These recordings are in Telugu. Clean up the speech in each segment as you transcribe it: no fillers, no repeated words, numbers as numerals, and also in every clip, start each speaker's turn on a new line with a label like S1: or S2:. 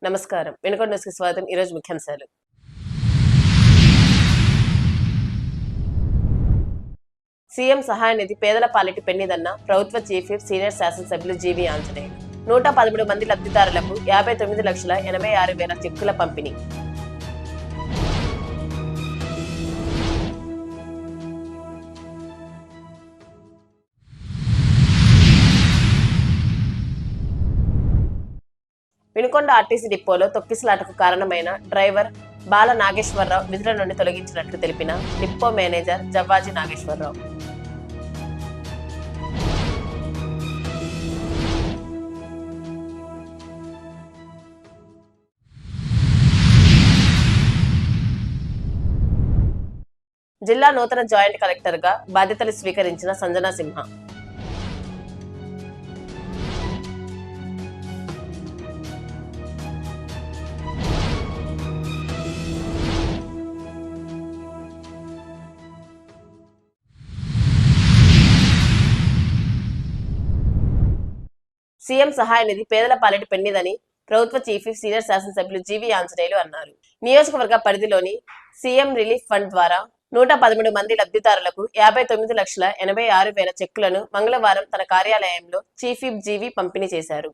S1: నమస్కారం. వెనుకొండ న్యూస్‌కి స్వాగతం. ఈ రోజు ముఖ్యాంశాలు. సీఎం సహాయ నిధి పేదల పాలిటి పెన్నిదన్న ప్రభుత్వ చీఫ్ విప్ సీనియర్ శాసనసభ్యులు జీవీ ఆంజనేయులు. 113 మంది లబ్ధిదారులకు 59,86,000 చెక్కుల పంపిణీ. వినుకొండ ఆర్టీసీ డిపోలో తొక్కిసలాటకు కారణమైన డ్రైవర్ బాల నాగేశ్వరరావు విధుల నుండి తొలగించినట్లు తెలిపిన డిపో మేనేజర్ జవ్వాజీ నాగేశ్వరరావు. జిల్లా నూతన జాయింట్ కలెక్టర్ గా బాధ్యతలు స్వీకరించిన సంజనా సింహ. సీఎం సహాయ నిధి పేదల పాలిటి పెన్నిదని ప్రభుత్వ చీఫ్ విప్ సీనియర్ శాసనసభ్యులు జీవీ ఆంజనేయులు అన్నారు. నియోజకవర్గ పరిధిలోని సీఎం రిలీఫ్ ఫండ్ ద్వారా 113 మంది లబ్ధిదారులకు 59,86,000 చెక్కులను మంగళవారం తన కార్యాలయంలో చీఫ్ విప్ జీవీ పంపిణీ చేశారు.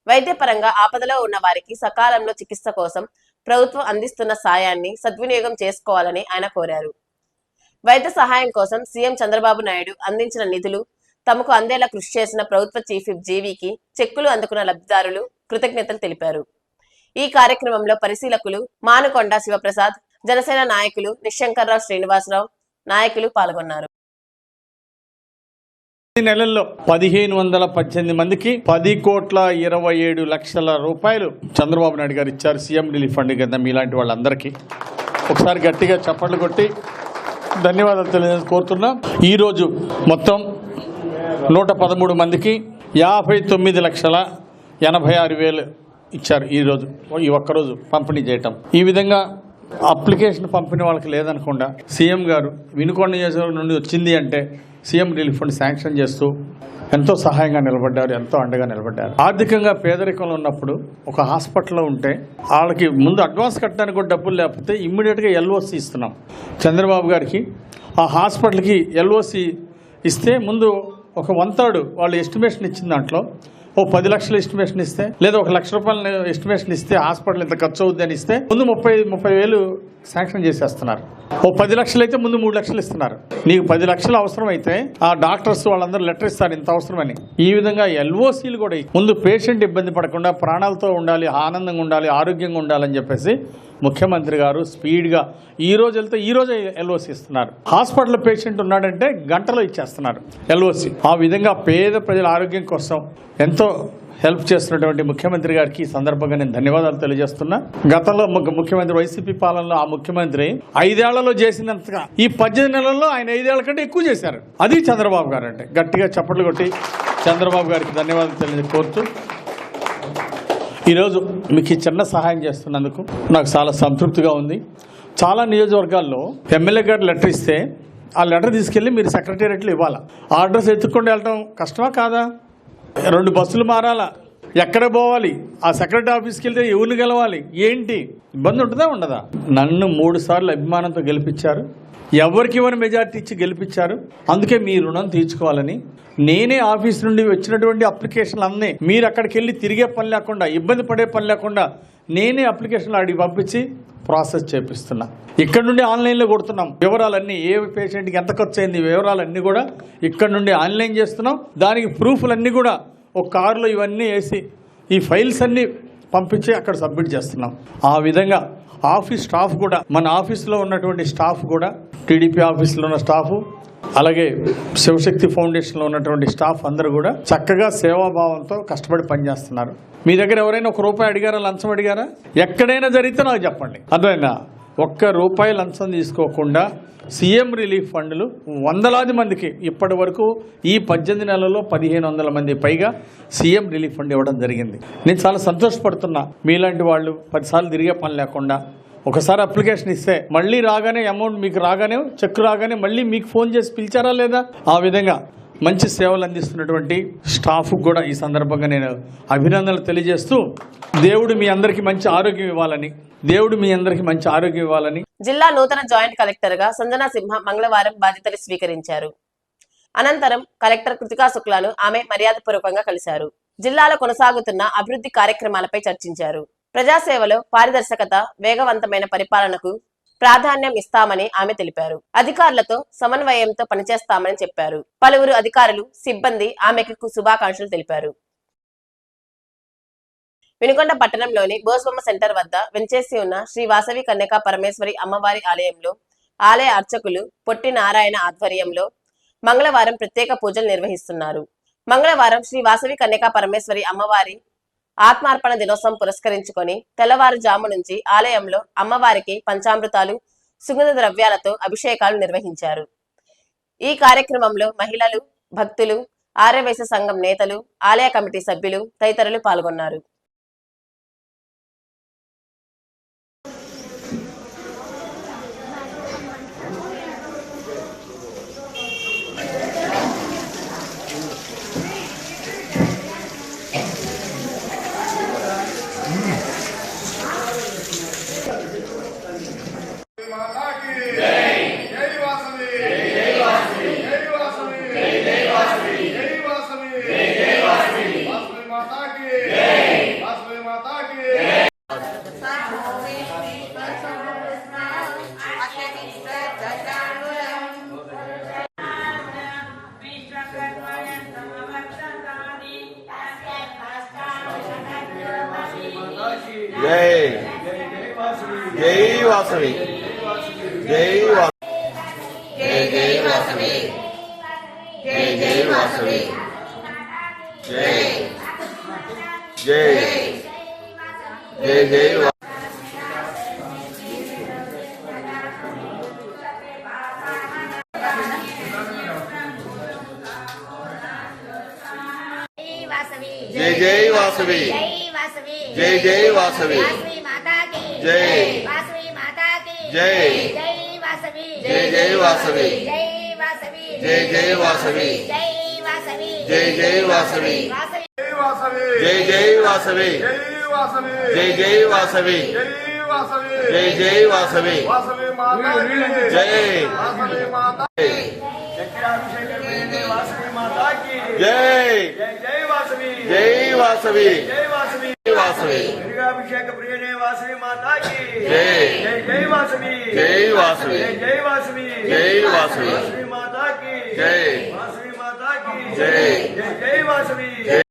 S1: వైద్యపరంగా ఆపదలో ఉన్న వారికి సకాలంలో చికిత్స కోసం ప్రభుత్వం అందిస్తున్న సాయాన్ని సద్వినియోగం చేసుకోవాలని ఆయన కోరారు. వైద్య సహాయం కోసం సీఎం చంద్రబాబు నాయుడు అందించిన నిధులు తమకు అందేలా కృషి చేసిన ప్రభుత్వ చీఫ్ విప్ జీవీకి చెక్కులు అందుకున్న లబ్ధిదారులు కృతజ్ఞతలు తెలిపారు. ఈ కార్యక్రమంలో పరిశీలకులు మానుకొండ శివప్రసాద్, జనసేన నాయకులు నిశంకర్రావు, శ్రీనివాసరావు నాయకులు పాల్గొన్నారు.
S2: ఈ నెలల్లో 1,518 మందికి 10,27,00,000 రూపాయలు చంద్రబాబు నాయుడు గారు ఇచ్చారు. సీఎం రిలీఫ్ ఫండ్ కింద మీలాంటి వాళ్ళందరికీ ఒకసారి గట్టిగా చప్పట్లు కొట్టి ధన్యవాదాలు తెలియజేసి కోరుతున్నాం. ఈరోజు మొత్తం 113 మందికి 59,86,000 ఇచ్చారు. ఈరోజు ఈ ఒక్కరోజు పంపిణీ చేయటం. ఈ విధంగా అప్లికేషన్ పంపిణీ వాళ్ళకి లేదనకుండా సీఎం గారు వినుకొండ నియోజకవర్గం నుండి వచ్చింది అంటే సీఎం రిలీఫ్ ఫండ్ శాంక్షన్ చేస్తూ ఎంతో సహాయంగా నిలబడ్డారు, ఎంతో అండగా నిలబడ్డారు. ఆర్థికంగా పేదరికంలో ఉన్నప్పుడు ఒక హాస్పిటల్లో ఉంటే వాళ్ళకి ముందు అడ్వాన్స్ కట్టడానికి కూడా డబ్బులు లేకపోతే ఇమ్మీడియట్గా ఎల్ఓసి ఇస్తున్నాం. చంద్రబాబు గారికి ఆ హాస్పిటల్కి ఎల్ఓసి ఇస్తే ముందు ఒక 1/3 వాళ్ళు ఎస్టిమేషన్ ఇచ్చిన దాంట్లో 10 లక్షల ఎస్టిమేషన్ ఇస్తే లేదా 1 లక్ష రూపాయల ఎస్టిమేషన్ ఇస్తే హాస్పిటల్ ఎంత ఖర్చు అవుద్ది అని ఇస్తే ముందు 30,000 శాంక్షన్ చేసేస్తున్నారు. 10 లక్షలు అయితే ముందు 3 లక్షలు ఇస్తున్నారు. నీకు 10 లక్షలు అవసరం అయితే ఆ డాక్టర్స్ వాళ్ళందరూ లెటర్ ఇస్తారు ఇంత అవసరమని. ఈ విధంగా ఎల్ఓసీలు కూడా ముందు పేషెంట్ ఇబ్బంది పడకుండా ప్రాణాలతో ఉండాలి, ఆనందంగా ఉండాలి, ఆరోగ్యంగా ఉండాలని చెప్పేసి ముఖ్యమంత్రి గారు స్పీడ్గా ఈ రోజు వెళ్తే ఈ రోజే ఎల్ఓసి ఇస్తున్నారు. హాస్పిటల్ పేషెంట్ ఉన్నాడంటే గంటలో ఇచ్చేస్తున్నారు ఎల్ఓసి. ఆ విధంగా పేద ప్రజల ఆరోగ్యం కోసం ఎంతో హెల్ప్ చేస్తున్నటువంటి ముఖ్యమంత్రి గారికి ఈ సందర్భంగా నేను ధన్యవాదాలు తెలియజేస్తున్నా. గతంలో ముఖ్యమంత్రి వైసీపీ పాలనలో ఆ ముఖ్యమంత్రి 5 ఏళ్లలో చేసినంతగా ఈ 18 నెలల్లో ఆయన 5 ఏళ్ల కంటే ఎక్కువ చేశారు. అది చంద్రబాబు గారు అంటే. గట్టిగా చప్పట్లు కొట్టి చంద్రబాబు గారికి ధన్యవాదాలు తెలియజేస్తూ ఈరోజు మీకు ఈ చిన్న సహాయం చేస్తున్నందుకు నాకు చాలా సంతృప్తిగా ఉంది. చాలా నియోజకవర్గాల్లో ఎమ్మెల్యే గారు లెటర్ ఇస్తే ఆ లెటర్ తీసుకెళ్ళి మీరు సెక్రటేరియట్లో ఇవ్వాలా. ఆ అడ్రస్ ఎత్తుక్കൊണ്ട് వెళ్ళటం కష్టమా కాదా? 2 బస్సులు మారాలా, ఎక్కడ పోవాలి, ఆ సెక్రటరీ ఆఫీస్కి వెళ్తే ఎవరిని గెలవాలి, ఏంటి ఇబ్బంది ఉంటుందా ఉండదా? నన్ను 3 సార్లు అభిమానంతో గెలిపించారు. ఎవరికి మెజార్టీ ఇచ్చి గెలిపించారు. అందుకే మీ రుణం తీర్చుకోవాలని నేనే ఆఫీస్ నుండి వచ్చినటువంటి అప్లికేషన్లు అన్నీ మీరు అక్కడికి వెళ్ళి తిరిగే పని లేకుండా, ఇబ్బంది పడే పని లేకుండా నేనే అప్లికేషన్లు అడిగి పంపించి ప్రాసెస్ చేపిస్తున్నా. ఇక్కడ నుండి ఆన్లైన్లో కొడుతున్నాం. వివరాలన్నీ ఏ పేషెంట్కి ఎంత ఖర్చు అయింది వివరాలన్నీ కూడా ఇక్కడ నుండి ఆన్లైన్ చేస్తున్నాం. దానికి ప్రూఫ్లన్నీ కూడా ఒక కారులో ఇవన్నీ వేసి ఈ ఫైల్స్ అన్నీ పంపించి అక్కడ సబ్మిట్ చేస్తున్నాం. ఆ విధంగా ఆఫీస్ స్టాఫ్ కూడా, మన ఆఫీస్లో ఉన్నటువంటి స్టాఫ్ కూడా, టీడీపీ ఆఫీస్లో ఉన్న స్టాఫ్, అలాగే శివశక్తి ఫౌండేషన్లో ఉన్నటువంటి స్టాఫ్ అందరూ కూడా చక్కగా సేవాభావంతో కష్టపడి పనిచేస్తున్నారు. మీ దగ్గర ఎవరైనా ₹1 అడిగారా, లంచం అడిగారా? ఎక్కడైనా జరిగితే నాకు చెప్పండి. అర్థమైందా? ₹1 లంచం తీసుకోకుండా సీఎం రిలీఫ్ ఫండ్లు వందలాది మందికి ఇప్పటి వరకు ఈ 18 నెలల్లో 1,500 మంది పైగా సీఎం రిలీఫ్ ఫండ్ ఇవ్వడం జరిగింది. నేను చాలా సంతోషపడుతున్నా. మీలాంటి వాళ్ళు 10 సార్లు తిరిగే పని లేకుండా ఒకసారి అప్లికేషన్ ఇస్తే మళ్ళీ రాగానే అమౌంట్ మీకు రాగానే చెక్ రాగానే మళ్ళీ మీకు ఫోన్ చేసి పిలిచారా లేదా? ఆ విధంగా మంచి సేవలు అందిస్తున్నటువంటి స్టాఫ్ కూడా ఈ సందర్భంగా నేను అభినందనలు తెలియజేస్తూ దేవుడు మీ అందరికి మంచి ఆరోగ్యం ఇవ్వాలని
S1: జిల్లా నూతన జాయింట్ కలెక్టర్ గా సంజనా సింహ మంగళవారం బాధ్యతలు స్వీకరించారు. అనంతరం కలెక్టర్ కృతికా శుక్లాను ఆమె మర్యాదపూర్వకంగా కలిశారు. జిల్లాలో కొనసాగుతున్న అభివృద్ధి కార్యక్రమాలపై చర్చించారు. ప్రజాసేవలో పారదర్శకత, వేగవంతమైన పరిపాలనకు ప్రాధాన్యం ఇస్తామని ఆమె తెలిపారు. అధికారులతో సమన్వయంతో పనిచేస్తామని చెప్పారు. పలువురు అధికారులు, సిబ్బంది ఆమెకు శుభాకాంక్షలు తెలిపారు. వినుకొండ పట్టణంలోని బోస్బొమ్మ సెంటర్ వద్ద వెంచేసి ఉన్న శ్రీ వాసవి కన్యకా పరమేశ్వరి అమ్మవారి ఆలయంలో ఆలయ అర్చకులు పొట్టి నారాయణ ఆధ్వర్యంలో మంగళవారం ప్రత్యేక పూజలు నిర్వహిస్తున్నారు. మంగళవారం శ్రీ వాసవి కన్యకా పరమేశ్వరి అమ్మవారి ఆత్మార్పణ దినోత్సవం పురస్కరించుకొని తెల్లవారుజాము నుంచి ఆలయంలో అమ్మవారికి పంచామృతాలు, సుగంధ ద్రవ్యాలతో అభిషేకాలు నిర్వహించారు. ఈ కార్యక్రమంలో మహిళలు, భక్తులు, ఆర్యవైశ్య సంఘం నేతలు, ఆలయ కమిటీ సభ్యులు తదితరులు పాల్గొన్నారు.
S3: जय जय वासवी जय जय वासवी जय जय वासवी जय जय जय जय जय जय वासवी जय जय वासवी
S4: माता की
S3: जय
S4: वासवी माता की
S3: जय
S4: जय वासवी
S3: जय जय वासवी
S4: जय वासवी
S3: जय जय वासवी
S4: जय वासवी
S3: जय जय वासवी जय जय वासवी जय जय वासवी जय जय वासवी जय जय जय वासवी जय वासवी वासवी
S5: अभिषेक प्रिय वासवी माता की
S3: जय
S5: जय जय वासवी
S3: जय वासवी
S5: जय वासवी
S3: जय वासवी
S5: वासवी माता की
S3: जय
S5: वासवी माता की
S3: जय
S5: जय जय वासवी
S3: जय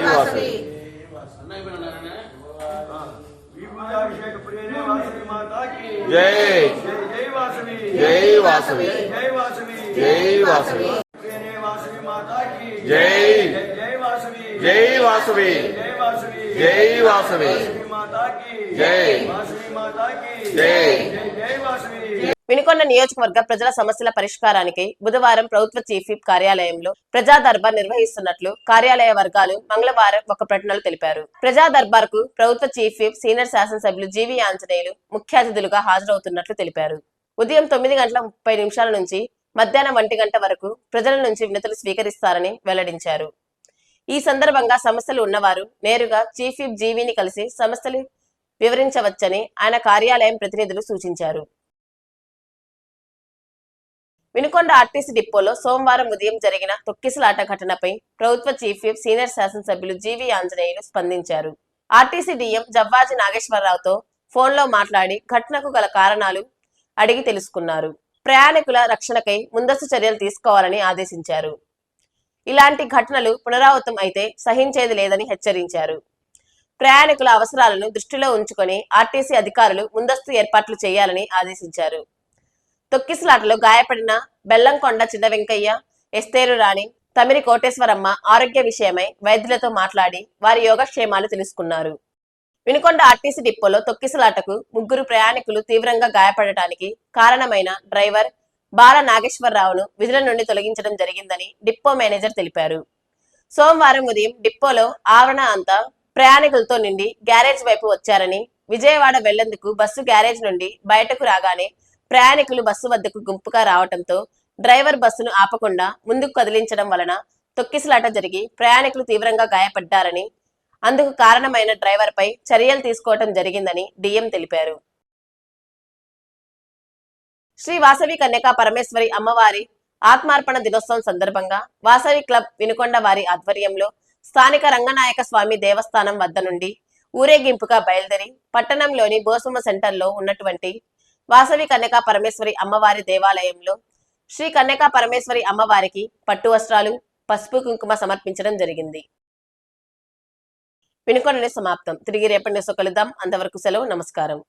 S3: वासवी
S5: अभिषेक प्रिय वासवी माता की
S3: जय
S5: जय जय वासवी
S3: जय वासवी
S5: जय वासवी
S3: जय वासवी
S5: प्रिय वासवी माता की
S3: जय
S5: जय जय वासवी
S3: जय वासवी
S5: जय वासवी
S3: जय वासवी
S5: वासवी माता की
S3: जय
S5: वासवी माता की
S3: जय
S5: जय जय वासवी
S1: వినుకొండ నియోజకవర్గ ప్రజల సమస్యల పరిష్కారానికి బుధవారం ప్రభుత్వ చీఫ్ విప్ కార్యాలయంలో ప్రజా దర్బార్ నిర్వహిస్తున్నట్లు కార్యాలయ వర్గాలు మంగళవారం ఒక ప్రకటనలో తెలిపారు. ప్రజా దర్బార్ కు ప్రభుత్వ చీఫ్ విప్ సీనియర్ శాసనసభ్యులు జీవి ఆంజనేయులు ముఖ్య అతిథులుగా హాజరవుతున్నట్లు తెలిపారు. ఉదయం 9:30 నుంచి మధ్యాహ్నం 1 గంట వరకు ప్రజల నుంచి వినతులు స్వీకరిస్తారని వెల్లడించారు. ఈ సందర్భంగా సమస్యలు ఉన్నవారు నేరుగా చీఫ్ విప్ జీవిని కలిసి సమస్యలు వివరించవచ్చని ఆయన కార్యాలయం ప్రతినిధులు సూచించారు. వినుకొండ ఆర్టీసీ డిపోలో సోమవారం ఉదయం జరిగిన తొక్కిసలాట ఘటనపై ప్రభుత్వ చీఫ్ విప్ సీనియర్ శాసనసభ్యులు జీవి ఆంజనేయులు స్పందించారు. ఆర్టీసీ డీఎం జవ్వాజి నాగేశ్వరరావుతో ఫోన్లో మాట్లాడి ఘటనకు గల కారణాలు అడిగి తెలుసుకున్నారు. ప్రయాణికుల రక్షణకై ముందస్తు చర్యలు తీసుకోవాలని ఆదేశించారు. ఇలాంటి ఘటనలు పునరావృతం అయితే సహించేది లేదని హెచ్చరించారు. ప్రయాణికుల అవసరాలను దృష్టిలో ఉంచుకొని ఆర్టీసీ అధికారులు ముందస్తు ఏర్పాట్లు చేయాలని ఆదేశించారు. తొక్కిసలాటలో గాయపడిన బెల్లంకొండ చిన్న వెంకయ్య, ఎస్తేరు రాణి, తమిరి కోటేశ్వరమ్మ ఆరోగ్య విషయమై వైద్యులతో మాట్లాడి వారి యోగక్షేమాలు తెలుసుకున్నారు. వినుకొండ ఆర్టీసీ డిపోలో తొక్కిసలాటకు 3 ప్రయాణికులు తీవ్రంగా గాయపడటానికి కారణమైన డ్రైవర్ బాల నాగేశ్వరరావును విధుల నుండి తొలగించడం జరిగిందని డిపో మేనేజర్ తెలిపారు. సోమవారం ఉదయం డిపోలో ఆవరణ అంతా ప్రయాణికులతో నిండి గ్యారేజ్ వైపు వచ్చారని, విజయవాడ వెళ్లేందుకు బస్సు గ్యారేజ్ నుండి బయటకు రాగానే ప్రయాణికులు బస్సు వద్దకు గుంపుగా రావడంతో డ్రైవర్ బస్సును ఆపకుండా ముందుకు కదిలించడం వలన తొక్కిసలాట జరిగి ప్రయాణికులు తీవ్రంగా గాయపడ్డారని, అందుకు కారణమైన డ్రైవర్ పై చర్యలు తీసుకోవడం జరిగిందని డిఎం తెలిపారు. శ్రీ వాసవి కన్యకా పరమేశ్వరి అమ్మవారి ఆత్మార్పణ దినోత్సవం సందర్భంగా వాసవి క్లబ్ వినుకొండ వారి ఆధ్వర్యంలో స్థానిక రంగనాయక స్వామి దేవస్థానం వద్ద నుండి ఊరేగింపుగా బయలుదేరి పట్టణంలోని బోసమ్మ సెంటర్లో ఉన్నటువంటి వాసవి కన్యకా పరమేశ్వరి అమ్మవారి దేవాలయంలో శ్రీ కన్యకా పరమేశ్వరి అమ్మవారికి పట్టు వస్త్రాలు, పసుపు కుంకుమ సమర్పించడం జరిగింది. వినుకొండ సమాప్తం. తిరిగి రేపటి న్యూస్ కలుద్దాం. అంతవరకు సెలవు. నమస్కారం.